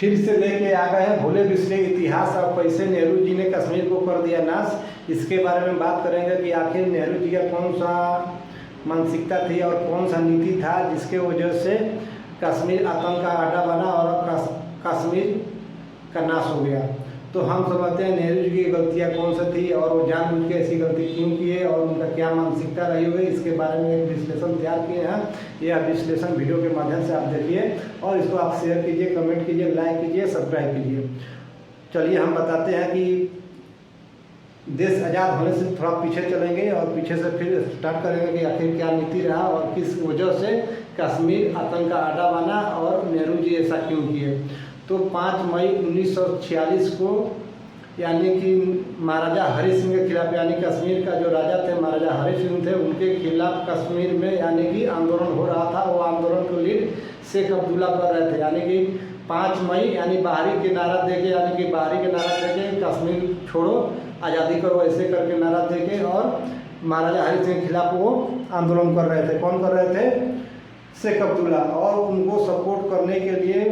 फिर से लेके आ गए हैं भूले बिसरे इतिहास और कैसे नेहरू जी ने कश्मीर को कर दिया नाश। इसके बारे में बात करेंगे कि आखिर नेहरू जी का कौन सा मानसिकता थी और कौन सा नीति था जिसके वजह से कश्मीर आतंक का अड्डा बना और कश्मीर का नाश हो गया। तो हम समझते हैं नेहरू जी की गलतियाँ कौन सी थी और वो जानबूझ के ऐसी गलती क्यों किए और उनका क्या मानसिकता रही हुई, इसके बारे में एक विश्लेषण तैयार किए हैं। यह विश्लेषण वीडियो के माध्यम से आप देखिए और इसको आप शेयर कीजिए, कमेंट कीजिए, लाइक कीजिए, सब्सक्राइब कीजिए। चलिए हम बताते हैं कि देश आज़ाद होने से थोड़ा पीछे चलेंगे और पीछे से फिर स्टार्ट करेंगे कि आखिर क्या नीति रहा और किस वजह से कश्मीर आतंक का अड्डा बना और नेहरू जी ऐसा क्यों किए। तो 5 मई 1946 को यानी कि महाराजा हरि सिंह के खिलाफ, यानी कश्मीर का जो राजा थे महाराजा हरि सिंह थे, उनके खिलाफ कश्मीर में यानी कि आंदोलन हो रहा था। वो आंदोलन को लीड शेख अब्दुल्ला कर रहे थे। यानी कि 5 मई यानी बाहरी के नारा देके, यानी कि बाहरी के नारा देके कश्मीर छोड़ो आज़ादी करो ऐसे करके नारा देके और महाराजा हरि सिंह के खिलाफ वो आंदोलन कर रहे थे। कौन कर रहे थे? शेख अब्दुल्ला। और उनको सपोर्ट करने के लिए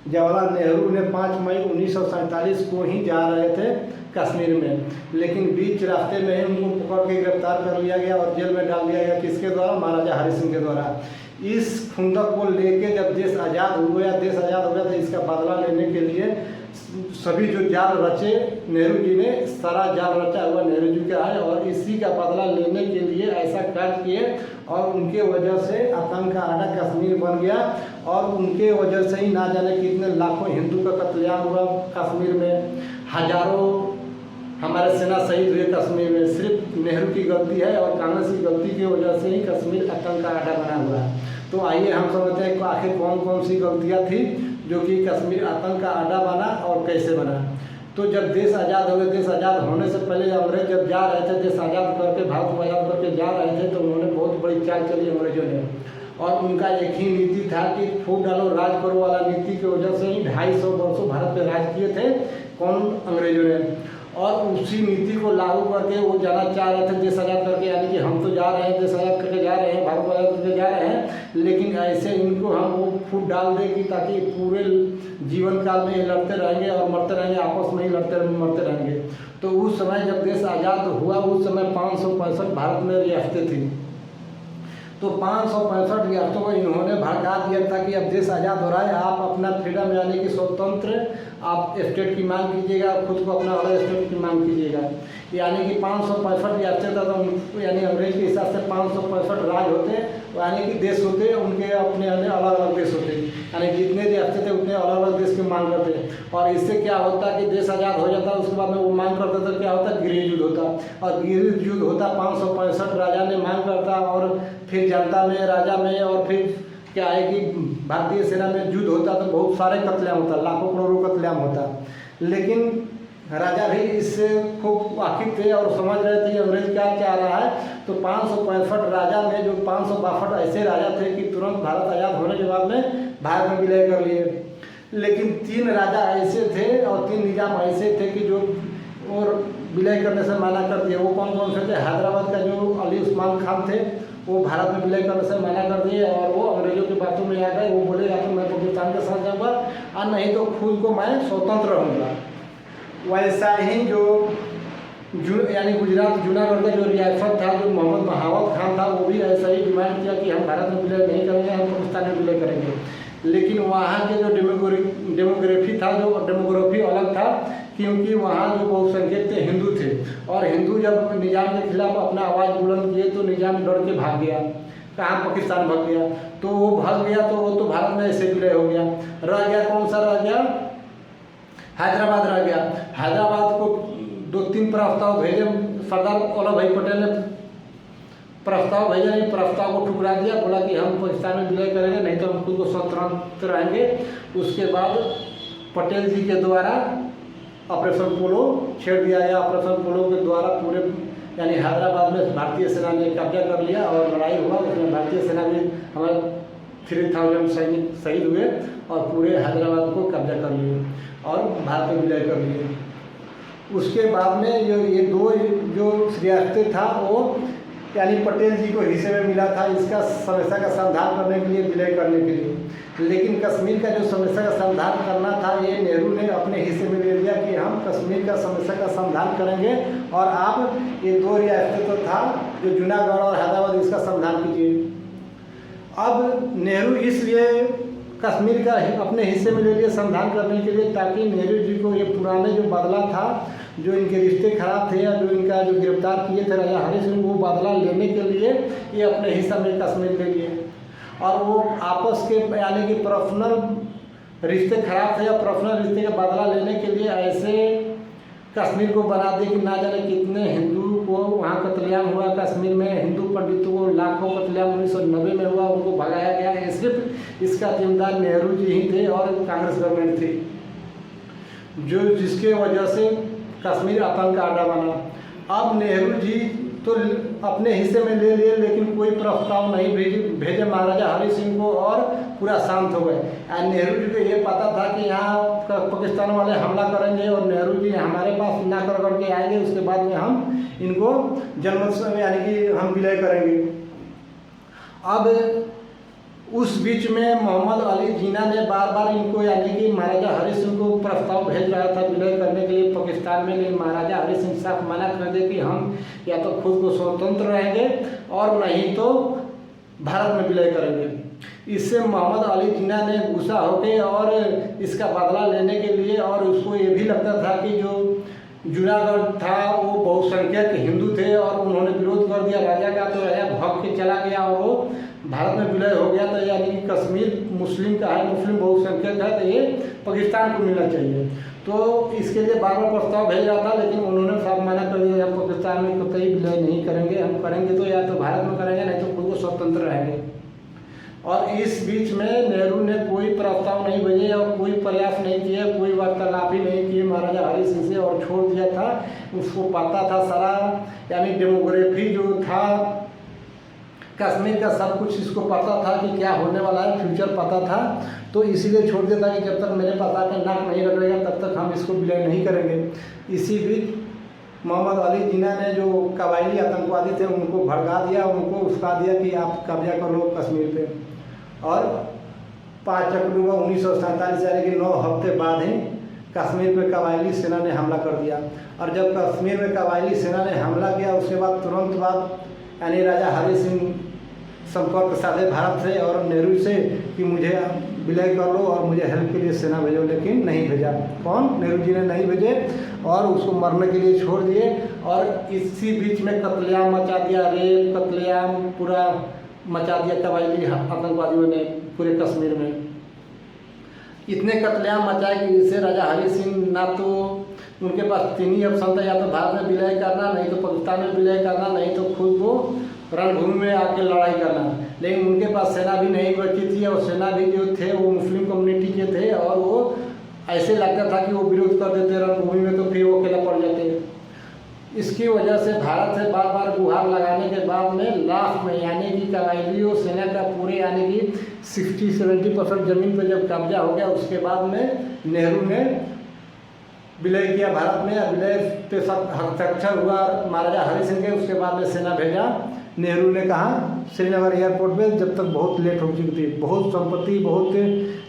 जवाहरलाल नेहरू ने 5 मई 1947 को ही जा रहे थे कश्मीर में, लेकिन बीच रास्ते में ही उनको पकड़ के गिरफ्तार कर लिया गया और जेल में डाल दिया गया। किसके द्वारा? महाराजा हरि सिंह के द्वारा। इस खुंदक को लेके जब देश आज़ाद हो गया तो इसका बदला लेने के लिए सभी जो जाल रचे नेहरू जी ने, सारा जाल रचा हुआ नेहरू जी का है और इसी का बदला लेने के लिए ऐसा कार्य किए और उनके वजह से आतंक का अड्डा कश्मीर बन गया और उनके वजह से ही ना जाने कितने लाखों हिंदू का कत्लेआम हुआ कश्मीर में। हजारों हमारे सेना शहीद हुए कश्मीर में। सिर्फ नेहरू की गलती है और कांग्रेस की गलती की वजह से ही कश्मीर आतंक का अड्डा बना हुआ है। तो आइए हम समझते हैं कि आखिर कौन कौन सी गलतियाँ थी जो कि कश्मीर आतंक का अड्डा बना और कैसे बना। तो जब देश आज़ाद हो गया, देश आज़ाद होने से पहले अंग्रेज जब जा रहे थे, देश आज़ाद करके भारत को आज़ाद करके जा रहे थे, तो उन्होंने बहुत बड़ी चाल चली अंग्रेजों ने। और उनका एक ही नीति था कि फूट डालो राज करो वाला नीति की वजह से ही 250 वर्षों भारत पे राज किए थे कौन? अंग्रेजों ने। और उसी नीति को लागू करके वो जाना चाह रहे थे देश आज़ाद करके, यानी कि हम तो जा रहे हैं देश आज़ाद करके जा रहे हैं, भारत को आज़ाद करके जा रहे हैं, लेकिन ऐसे इनको हम वो फूट डाल दें कि ताकि पूरे जीवन काल में लड़ते रहेंगे और मरते रहेंगे, आपस में ही लड़ते मरते रहेंगे। तो उस समय जब देश आज़ाद हुआ उस समय 565 भारत में रियासतें थी। तो 565 रियासतों को इन्होंने भड़का दिया था कि अब देश आज़ाद हो रहा है, आप अपना फ्रीडम यानी कि स्वतंत्र आप स्टेट की मांग कीजिएगा, खुद को अपना अलग स्टेट की मांग कीजिएगा। यानी कि 565 रियासतें था, तो यानी अंग्रेज के हिसाब से 565 राज होते, यानी कि देश होते, उनके अपने अलग अलग देश होते, यानी जितने रियासतें थे उतने अलग अलग देश की मांग करते। और इससे क्या होता कि देश आज़ाद हो जाता, उसके बाद में वो मांग करता तो क्या होता? गृह युद्ध होता। और गृह युद्ध होता 565 राजा ने मांग करता और फिर जनता में, राजा में, और फिर क्या है कि भारतीय सेना में युद्ध होता तो बहुत सारे कत्लेआम होता, लाखों करोड़ों कत्लेआम होता। लेकिन राजा भी इससे खूब वाकिफ थे और समझ रहे थे कि अंग्रेज क्या चाह रहा है। तो 565 राजा में जो 562 ऐसे राजा थे कि तुरंत भारत आज़ाद होने के बाद में भारत में विलय कर लिए। लेकिन 3 राजा ऐसे थे और 3 निजाम ऐसे थे कि जो और विलय करने से मना कर दिए। वो कौन कौन से थे? हैदराबाद का जो अली उस्मान खान थे वो भारत में विलय करने से मना कर दिए और वो अंग्रेजों की बातों में आ गए। वो बोले या तो मैं पाकिस्तान के साथ जाऊँगा और नहीं तो खुद को मैं स्वतंत्र रहूँगा। वैसा ही यानी गुजरात जूनागढ़ का जो रियासत था, जो मोहम्मद महावत खान था, वो भी ऐसा ही डिमांड किया कि हम भारत में विलय नहीं करेंगे, हम पाकिस्तान में विलय करेंगे। लेकिन वहाँ के जो डेमोग्राफी था, जो डेमोग्राफी अलग था, क्योंकि वहाँ जो बहुसंख्यक थे हिंदू थे और हिंदू जब निजाम के खिलाफ अपना आवाज़ बुलंद किए तो निजाम डर के भाग गया। कहाँ? पाकिस्तान भाग गया। तो वो भाग गया तो वो तो भारत में ऐसे विलय हो गया। रह गया कौन सा? रह गया हैदराबाद रह गया। हैदराबाद को 2-3 प्रस्ताव भेजे सरदार वल्लभ भाई पटेल ने, प्रस्ताव भेजा, नहीं प्रस्ताव को ठुकरा दिया, बोला कि हम पाकिस्तान में विलय करेंगे, नहीं तो हम खुद को स्वतंत्र रहेंगे। उसके बाद पटेल जी के द्वारा ऑपरेशन पोलो छेड़ दिया गया। ऑपरेशन पोलो के द्वारा पूरे यानी हैदराबाद में भारतीय सेना ने कब्जा कर लिया और लड़ाई हुआ। उसमें भारतीय सेना में हमारे 3000 सैनिक शहीद हुए और पूरे हैदराबाद को कब्जा कर लिए और भारत में विलय कर लिए। उसके बाद में ये 2 जो रियासतें था वो यानी पटेल जी को हिस्से में मिला था इसका समस्या का समाधान करने के लिए, विलय करने के लिए। लेकिन कश्मीर का जो समस्या का समाधान करना था ये नेहरू ने अपने हिस्से में ले लिया कि हम कश्मीर का समस्या का समाधान करेंगे और आप ये 2 रियासतें तो था जो जूनागढ़ और हैदराबाद, इसका समाधान कीजिए। अब नेहरू इसलिए कश्मीर का अपने हिस्से में ले लिए समाधान करने के लिए ताकि नेहरू जी को ये पुराने जो बदला था, जो इनके रिश्ते खराब थे या जो इनका जो गिरफ्तार किए थे राजा हरि सिंह, वो बदला लेने के लिए ये अपने हिस्सा में कश्मीर ले लिए। और वो आपस के यानी कि पर्सनल रिश्ते खराब थे या पर्सनल रिश्ते का बदला लेने के लिए ऐसे कश्मीर को बना दे कि ना जाने कितने हिंदू को वहाँ कत्लेआम हुआ। कश्मीर में हिंदू पंडितों को लाखों कत्लेआम 1990 में हुआ, उनको भगाया गया। ये सिर्फ इसका जिम्मेदार नेहरू जी ही थे और कांग्रेस गवर्नमेंट थी, जो जिसके वजह से कश्मीर आतंक का अड्डा बना। अब नेहरू जी तो अपने हिस्से में ले लिए लेकिन कोई प्रस्ताव नहीं भेजे महाराजा हरि सिंह को और पूरा शांत हो गए। नेहरू जी को ये पता था कि यहाँ पाकिस्तान वाले हमला करेंगे और नेहरू जी हमारे पास ना करके आएंगे, उसके बाद में हम इनको जन्मोत्सव यानी कि हम विलय करेंगे। अब उस बीच में मोहम्मद अली जिन्ना ने बार बार इनको यानी कि महाराजा हरि सिंह को प्रस्ताव भेज रहा था विलय करने के लिए पाकिस्तान में, लेकिन महाराजा हरि सिंह साफ मना कर दे कि हम या तो खुद को स्वतंत्र रहेंगे और नहीं तो भारत में विलय करेंगे। इससे मोहम्मद अली जिन्ना ने गुस्सा होकर और इसका बदला लेने के लिए, और उसको ये भी लगता था कि जो जूनागढ़ था वो बहुसंख्यक हिंदू थे और उन्होंने विरोध कर दिया राजा का, तो राजा भाग के चला गया और वो भारत में विलय हो गया। तो यानी कि कश्मीर मुस्लिम का है, मुस्लिम बहुसंख्यक है, तो ये पाकिस्तान को मिलना चाहिए। तो इसके लिए बार बार प्रस्ताव भेज रहा था लेकिन उन्होंने साफ मना कर दिया, हम पाकिस्तान में कतई विलय नहीं करेंगे, हम करेंगे तो या तो भारत में करेंगे नहीं तो खुद को स्वतंत्र रहेंगे। और इस बीच में नेहरू ने कोई प्रस्ताव नहीं भेजे और कोई प्रयास नहीं किया, कोई वार्तालाप ही नहीं किए महाराजा हरि सिंह से, और छोड़ दिया था। उसको पता था सारा यानी डेमोग्राफी जो था कश्मीर का सब कुछ इसको पता था कि क्या होने वाला है, फ्यूचर पता था, तो इसीलिए छोड़ देता कि जब तक मेरे पास आकर नाक नहीं रगड़ेगा तब तक हम इसको विलय नहीं करेंगे। इसी बीच मोहम्मद अली जिन्ना ने जो कबायली आतंकवादी थे उनको भड़का दिया, उनको उस्का दिया कि आप कब्जा कर लो कश्मीर पे। और 5 अक्टूबर 1947 यानी कि 9 हफ्ते बाद ही कश्मीर पे कबायली सेना ने हमला कर दिया। और जब कश्मीर में कबायली सेना ने हमला किया उसके बाद तुरंत बाद यानी राजा हरि सिंह संपर्क साधे भारत से और नेहरू से कि मुझे विलय कर लो और मुझे हेल्प के लिए सेना भेजो, लेकिन नहीं भेजा। कौन? नेहरू जी ने नहीं भेजे और उसको मरने के लिए छोड़ दिए। और इसी बीच में कत्लेआम मचा दिया, रेप कत्लेआम पूरा मचा दिया कबायली आतंकवादियों ने पूरे कश्मीर में। इतने कत्लेआम मचाए कि इससे राजा हरि सिंह ना तो उनके पास 3 ही ऑप्शन था, या तो भारत में विलय करना, नहीं तो पाकिस्तान में विलय करना, नहीं तो खुद को रणभूमि में आके लड़ाई करना। लेकिन उनके पास सेना भी नहीं बची थी और सेना भी जो थे वो मुस्लिम कम्युनिटी के थे और वो ऐसे लगता था कि वो विरोध कर देते रणभूमि में तो फिर वो अकेला पड़ जाते। इसकी वजह से भारत से बार बार गुहार लगाने के बाद में लास्ट में यानी कि कबायली और सेना का पूरे यानी कि 60-70% जमीन पर जब कब्जा हो गया उसके बाद में नेहरू ने विलय किया भारत में। विलय पे हस्ताक्षर हुआ महाराजा हरि सिंह के, उसके बाद में सेना भेजा। नेहरू ने कहा श्रीनगर एयरपोर्ट में, जब तक बहुत लेट हो चुकी थी, बहुत संपत्ति बहुत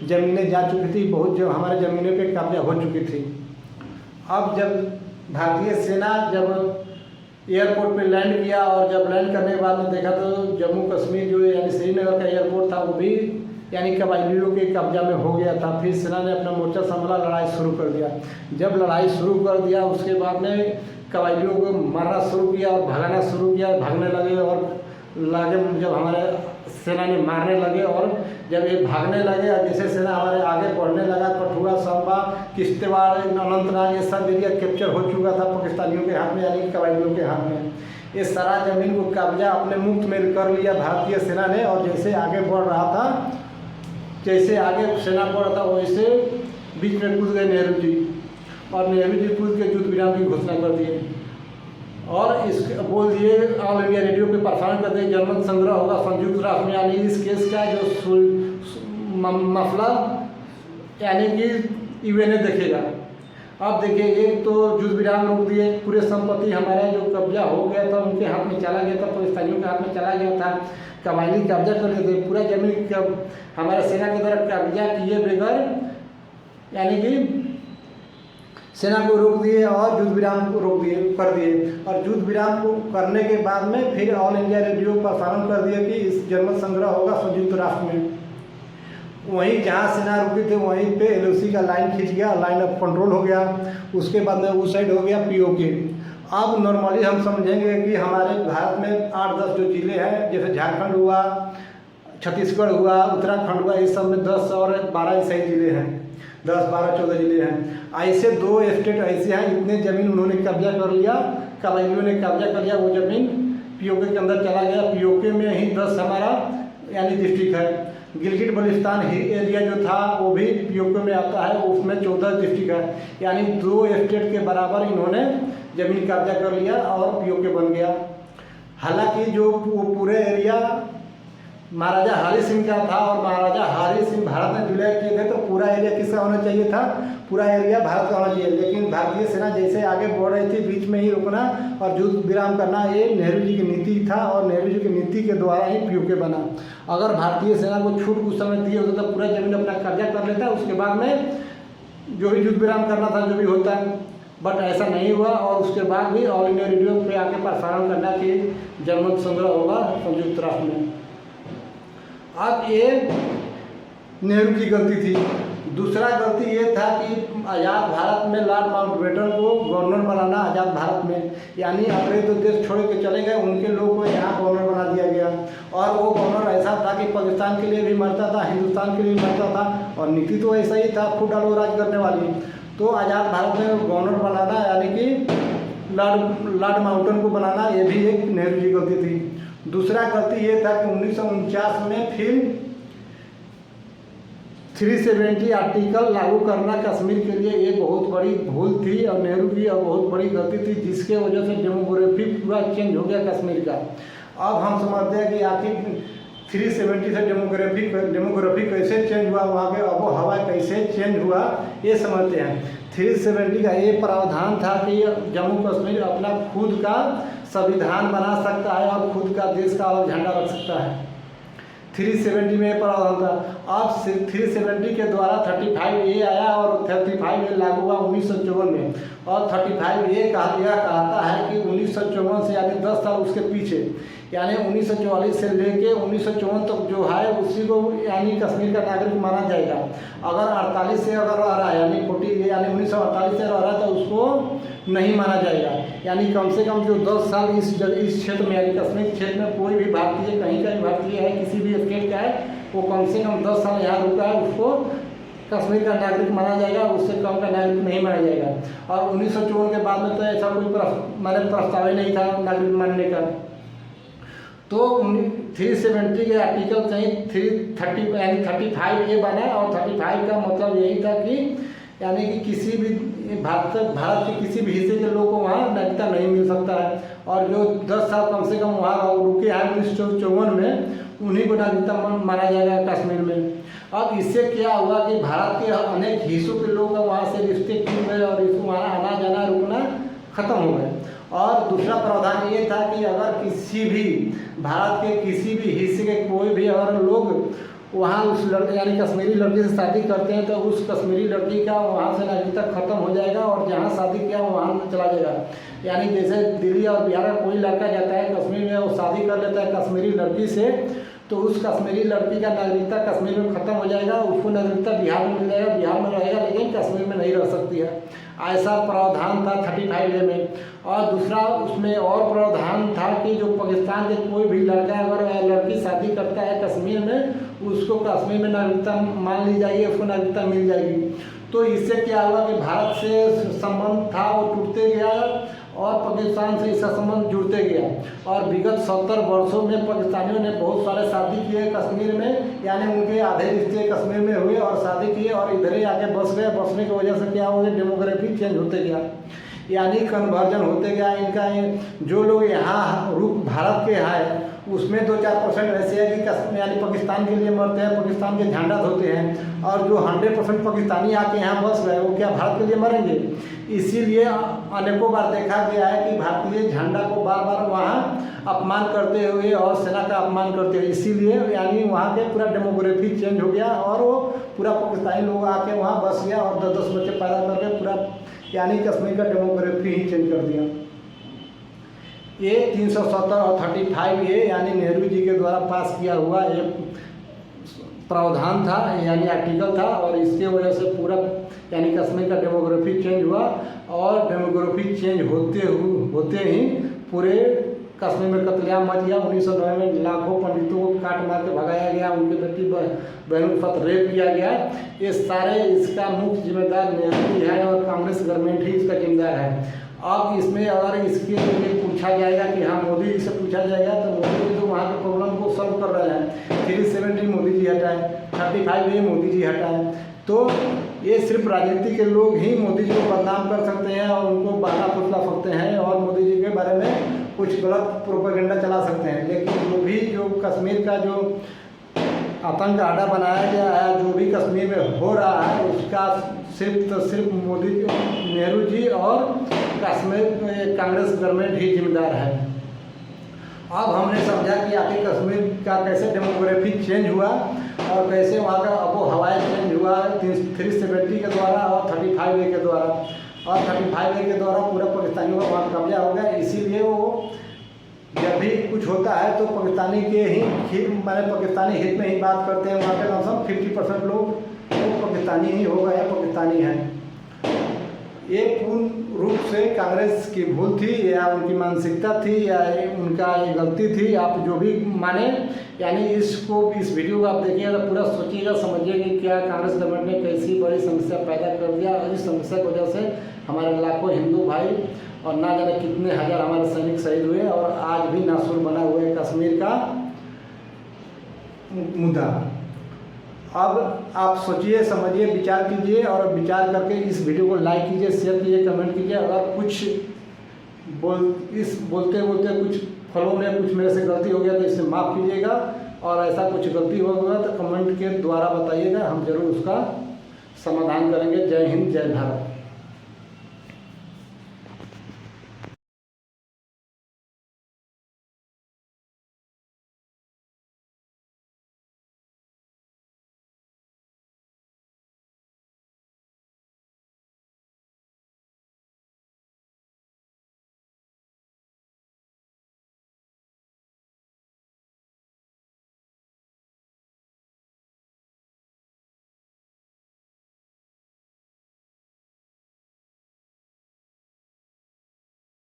ज़मीनें जा चुकी थी, बहुत जो हमारे ज़मीनों पे कब्जा हो चुकी थी। अब जब भारतीय सेना जब एयरपोर्ट पे लैंड किया और जब लैंड करने के बाद में देखा तो जम्मू कश्मीर जो यानी श्रीनगर का एयरपोर्ट था वो भी यानी कबायलियों के कब्जा में हो गया था। फिर सेना ने अपना मोर्चा संभाला, लड़ाई शुरू कर दिया। जब लड़ाई शुरू कर दिया उसके बाद में कबायलियों को मारना शुरू किया और भगाना शुरू किया, भागने लगे और जब हमारे सेना ने मारने लगे और जब ये भागने लगे, जैसे सेना हमारे आगे बढ़ने लगा, कठुआ, सांबा, किश्तवाड़, अनंतनाग ये सब एरिया कैप्चर हो चुका था पाकिस्तानियों के हाथ में यानी कि कबायलियों के हाथ में। ये सारा ज़मीन को कब्जा अपने मुफ्त में कर लिया भारतीय सेना ने। और जैसे आगे बढ़ रहा था, जैसे आगे सेना बढ़ रहा था वैसे बीच में कूद गए नेहरू जी, और नेहरू जी कूद के युद्ध विराम की घोषणा कर दिए और इस बोल दिए ऑल इंडिया रेडियो पे प्रसारण कर दिए जनमत संग्रह होगा संयुक्त राष्ट्र में। यानी इस केस का जो मसला यानी कि यूएनए देखेगा। अब देखिए, एक तो युद्ध विराम रोक दिए, पूरे संपत्ति हमारा जो कब्जा हो गया था उनके हाथ में चला गया था, पाकिस्तानियों के हाथ में चला गया था, कबायली कब्जा कर लिए थे पूरा जमीन। हमारा सेना के द्वारा कब्जा किए बगैर यानी कि सेना को रोक दिए और युद्ध विराम को रोक दिए कर दिए। और युद्ध विराम को करने के बाद में फिर ऑल इंडिया रेडियो प्रसारण कर दिया कि इस जनमत संग्रह होगा संयुक्त राष्ट्र में। वहीं जहाँ सेना रुकी थी वहीं पे LOC का लाइन खींच गया, लाइन ऑफ कंट्रोल हो गया। उसके बाद में उस साइड हो गया POK। अब नॉर्मली हम समझेंगे कि हमारे भारत में 8-10 जो जिले हैं, जैसे झारखंड हुआ, छत्तीसगढ़ हुआ, उत्तराखंड हुआ, इस सब में 10 और 12 ऐसे जिले हैं, 10, 12, 14 जिले हैं। ऐसे 2 स्टेट ऐसे हैं, इतने ज़मीन उन्होंने कब्जा कर लिया, कबायलियों ने कब्जा कर लिया, वो ज़मीन POK के अंदर चला गया। POK में ही 10 हमारा यानी डिस्ट्रिक्ट है। गिलगित बल्टिस्तान एरिया जो था वो भी POK में आता है, उसमें 14 डिस्ट्रिक्ट है, यानी 2 स्टेट के बराबर इन्होंने ज़मीन कब्जा कर लिया और POK बन गया। हालांकि जो वो पूरे एरिया महाराजा हरि सिंह का था और महाराजा हरि सिंह भारत में विलय किए थे, तो पूरा एरिया किसका होना चाहिए था? पूरा एरिया भारत का होना चाहिए। लेकिन भारतीय सेना जैसे आगे बढ़ रही थी, बीच में ही रुकना और युद्ध विराम करना, ये नेहरू जी की नीति था और नेहरू जी की नीति के द्वारा ही POK बना। अगर भारतीय सेना को छूट कुछ समय दिए होते तो पूरा जमीन अपना कब्जा कर लेता, उसके बाद में जो भी युद्ध विराम करना था जो भी होता है, बट ऐसा नहीं हुआ। और उसके बाद भी ऑल इंडिया रेडियो पे आके प्रसारण करना कि जनमत संग्रह होगा संयुक्त राष्ट्र में। अब ये नेहरू की गलती थी। दूसरा गलती ये था कि आज़ाद भारत में लॉर्ड माउंटबेटन को गवर्नर बनाना, आज़ाद भारत में, यानी अंग्रेज तो देश छोड़ के चले गए, उनके लोग को यहाँ गवर्नर बना दिया गया। और वो गवर्नर ऐसा था कि पाकिस्तान के लिए भी मरता था, हिंदुस्तान के लिए भी मरता था, और नीति तो ऐसा ही था, फूट डालो राज करने वाली। तो आज़ाद भारत में गवर्नर बनाना यानी कि लॉर्ड माउंटबेटन को बनाना, ये भी एक नेहरू जी गलती थी। दूसरा गलती ये था कि 1949 में फिर 370 आर्टिकल लागू करना कश्मीर के लिए ये बहुत बड़ी भूल थी और नेहरू की और बहुत बड़ी गलती थी, जिसके वजह से डेमोग्राफी पूरा चेंज हो गया कश्मीर का। अब हम समझते हैं कि आखिर 370 से डेमोग्राफी कैसे चेंज हुआ, वहाँ के आबो हवा कैसे चेंज हुआ, ये समझते हैं। 370 का ये प्रावधान था कि जम्मू कश्मीर अपना खुद का संविधान बना सकता है और खुद का देश का अलग झंडा रख सकता है। 370 में प्रावधान था। अब 370 के द्वारा 35A आया और 35A लागू हुआ 1954 में। और 35A कहता है कि 1954 से यानी 10 साल उसके पीछे, यानी 1944 से लेके 1954 तक जो है उसी को यानी कश्मीर का नागरिक माना जाएगा। अगर 48 से अगर रह रहा है यानी 1948 से रह रहा है तो उसको नहीं माना जाएगा। यानी कम से कम जो 10 साल इस क्षेत्र में यानी कश्मीर क्षेत्र में कोई भी भारतीय, कहीं का भी भारतीय है, किसी भी स्टेट का है, वो कम से कम 10 साल यहाँ रुका है, उसको कश्मीर का नागरिक माना जाएगा, उससे कम का नागरिक नहीं माना जाएगा। और 1954 के बाद में तो ऐसा कोई प्रस्ताव ही नहीं था नागरिक मानने का। तो 370 के आर्टिकल कहीं 330 यानी 35A बना और 35 का मतलब यही था कि यानी कि किसी भी भारत के किसी भी हिस्से के लोग को वहाँ नागरिकता नहीं मिल सकता है। और जो 10 साल कम से कम वहाँ रुके हैं 1954 में, उन्हीं को नागरिकता माना जाएगा कश्मीर में। अब इससे क्या हुआ कि भारत के अनेक हिस्सों के लोग वहाँ से रिश्ते टूट गए और वहाँ आना जाना रुकना ख़त्म हो गए। और दूसरा प्रावधान ये था कि अगर किसी भी भारत के किसी भी हिस्से के कोई भी अगर लोग वहाँ उस लड़के यानी कश्मीरी लड़की से शादी करते हैं तो उस कश्मीरी लड़की का वहाँ से नागरिकता खत्म हो जाएगा और जहाँ शादी किया वहाँ चला जाएगा। यानी जैसे दिल्ली और बिहार का कोई लड़का जाता है कश्मीर में, वो शादी कर लेता है कश्मीरी लड़की से, तो उस कश्मीरी लड़की का नागरिकता कश्मीर में ख़त्म हो जाएगा, उसको नागरिकता बिहार में मिल जाएगा, बिहार में रहेगा लेकिन कश्मीर में नहीं रह सकती है। ऐसा प्रावधान था 35A में। और दूसरा उसमें और प्रावधान था कि जो पाकिस्तान के कोई भी लड़का अगर लड़की शादी करता है कश्मीर में, उसको कश्मीर में नागरिकता मान ली जाएगी, उसको नागरिकता मिल जाएगी। तो इससे क्या हुआ कि भारत से संबंध था वो टूटते गया और पाकिस्तान से इसका संबंध जुड़ते गया। और विगत 70 वर्षों में पाकिस्तानियों ने बहुत सारे शादी किए कश्मीर में, यानी उनके आधे रिश्ते कश्मीर में हुए और शादी किए और इधर ही आके बस गए। बसने की वजह से क्या हो गया, डेमोग्राफी चेंज होते गया, यानी कन्वर्जन होते गया इनका। जो लोग यहाँ भारत के हैं उसमें 2-4% ऐसे हैं कि यानी पाकिस्तान के लिए मरते हैं, पाकिस्तान के झंडा धोते हैं, और जो 100% पाकिस्तानी आके यहाँ बस गए वो क्या भारत के लिए मरेंगे? इसीलिए अनेकों बार देखा गया है कि भारतीय झंडा को बार बार वहाँ अपमान करते हुए और सेना का अपमान करते हुए, इसीलिए यानी वहाँ के पूरा डेमोग्राफी चेंज हो गया और वो पूरा पाकिस्तानी लोग आके वहाँ बस गया और 10-10 बच्चे पैदा करके पूरा यानी कश्मीर का डेमोग्राफी ही चेंज कर दिया। ये 370 और 35 ए यानी नेहरू जी के द्वारा पास किया हुआ ये प्रावधान था, यानी आर्टिकल था, और इसके वजह से पूरा यानी कश्मीर का डेमोग्राफी चेंज हुआ, और डेमोग्राफी चेंज होते ही पूरे कश्मीर में कत्लेआम मच गया। 1990 में लाखों पंडितों को काट मार के भगाया गया, उनके बेटी बहनों के साथ रेप किया गया। ये सारे इसका मुख्य जिम्मेदार नेहरू जी है और कांग्रेस गवर्नमेंट ही इसका जिम्मेदार है। अब इसमें अगर इसके लिए पूछा जाएगा कि हाँ मोदी जी से पूछा जाएगा तो मोदी जी तो वहाँ के प्रॉब्लम को सॉल्व कर रहे हैं। 370 मोदी जी हटाए, 35 ए मोदी जी हटाए, तो ये सिर्फ राजनीति के लोग ही मोदी जी को बदनाम कर सकते हैं और उनको बहाना फुसला सकते हैं और मोदी जी के बारे में कुछ गलत प्रोपेगेंडा चला सकते हैं। लेकिन जो कश्मीर का जो आतंक आड़ा बनाया गया है, जो भी कश्मीर में हो रहा है, उसका सिर्फ मोदी नेहरू जी और कश्मीर कांग्रेस गवर्नमेंट ही जिम्मेदार है। अब हमने समझा कि आखिर कश्मीर का कैसे डेमोग्राफी चेंज हुआ और कैसे वहाँ का आबो हवाई चेंज हुआ 370 के द्वारा और 35 ए के द्वारा, और 35 ए के द्वारा पूरा पाकिस्तानियों का वहाँ कब्जा हो गया। इसीलिए वो जब भी कुछ होता है तो पाकिस्तानी के ही मैंने पाकिस्तानी हित में ही बात करते हैं। वहाँ के लमसम 50% लोग तो पाकिस्तानी ही हो गए, पाकिस्तानी हैं। ये पूर्ण रूप से कांग्रेस की भूल थी या उनकी मानसिकता थी या उनका ये गलती थी, आप जो भी माने। यानी इस वीडियो को आप देखिएगा तो पूरा सोचिएगा, समझिए कि क्या कांग्रेस गवर्नमेंट ने कैसी बड़ी समस्या पैदा कर दिया, और इस समस्या की वजह से हमारे लाखों हिंदू भाई और ना जाने कितने हजार हमारे सैनिक शहीद हुए, और आज भी नासूर बना हुआ है कश्मीर का मुद्दा। अब आप सोचिए, समझिए, विचार कीजिए, और विचार करके इस वीडियो को लाइक कीजिए, शेयर कीजिए, कमेंट कीजिए। अगर कुछ बोलते कुछ फलों में कुछ मेरे से गलती हो गया तो इसे माफ़ कीजिएगा, और ऐसा कुछ गलती हो गया तो कमेंट के द्वारा बताइएगा, हम जरूर उसका समाधान करेंगे। जय हिंद, जय भारत।